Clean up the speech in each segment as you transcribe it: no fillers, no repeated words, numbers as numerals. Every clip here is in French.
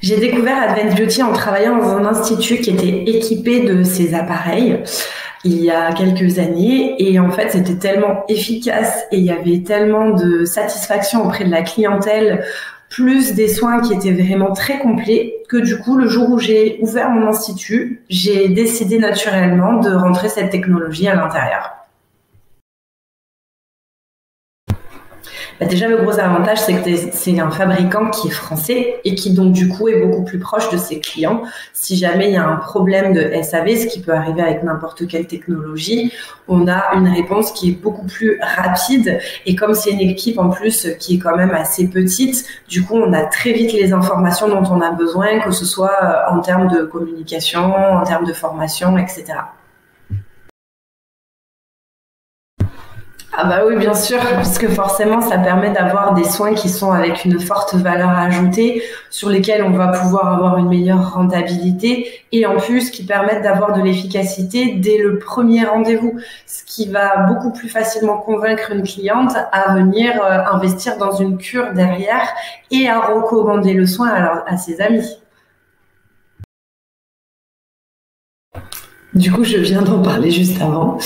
J'ai découvert Advanced Beauty en travaillant dans un institut qui était équipé de ces appareils il y a quelques années. Et en fait, c'était tellement efficace et il y avait tellement de satisfaction auprès de la clientèle, plus des soins qui étaient vraiment très complets, que du coup, le jour où j'ai ouvert mon institut, j'ai décidé naturellement de rentrer cette technologie à l'intérieur. Déjà, le gros avantage, c'est que c'est un fabricant qui est français et qui donc du coup est beaucoup plus proche de ses clients. Si jamais il y a un problème de SAV, ce qui peut arriver avec n'importe quelle technologie, on a une réponse qui est beaucoup plus rapide. Et comme c'est une équipe en plus qui est quand même assez petite, du coup on a très vite les informations dont on a besoin, que ce soit en termes de communication, en termes de formation, etc. Ah bah oui, bien sûr, puisque forcément, ça permet d'avoir des soins qui sont avec une forte valeur ajoutée, sur lesquels on va pouvoir avoir une meilleure rentabilité, et en plus qui permettent d'avoir de l'efficacité dès le premier rendez-vous, ce qui va beaucoup plus facilement convaincre une cliente à venir investir dans une cure derrière et à recommander le soin à ses amis. Du coup, je viens d'en parler juste avant.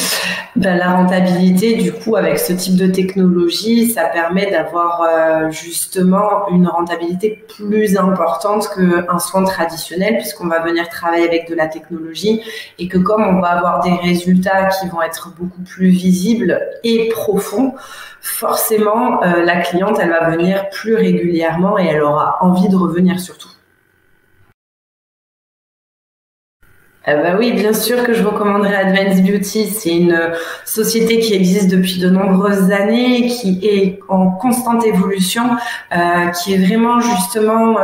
La rentabilité, du coup, avec ce type de technologie, ça permet d'avoir justement une rentabilité plus importante qu'un soin traditionnel, puisqu'on va venir travailler avec de la technologie et que comme on va avoir des résultats qui vont être beaucoup plus visibles et profonds, forcément, la cliente, elle va venir plus régulièrement et elle aura envie de revenir surtout. Oui, bien sûr que je recommanderais Advanced Beauty. C'est une société qui existe depuis de nombreuses années, qui est en constante évolution, qui est vraiment justement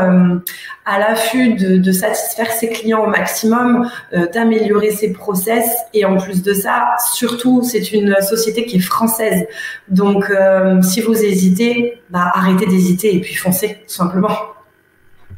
à l'affût de satisfaire ses clients au maximum, d'améliorer ses process. Et en plus de ça, surtout, c'est une société qui est française. Donc, si vous hésitez, arrêtez d'hésiter et puis foncez, tout simplement.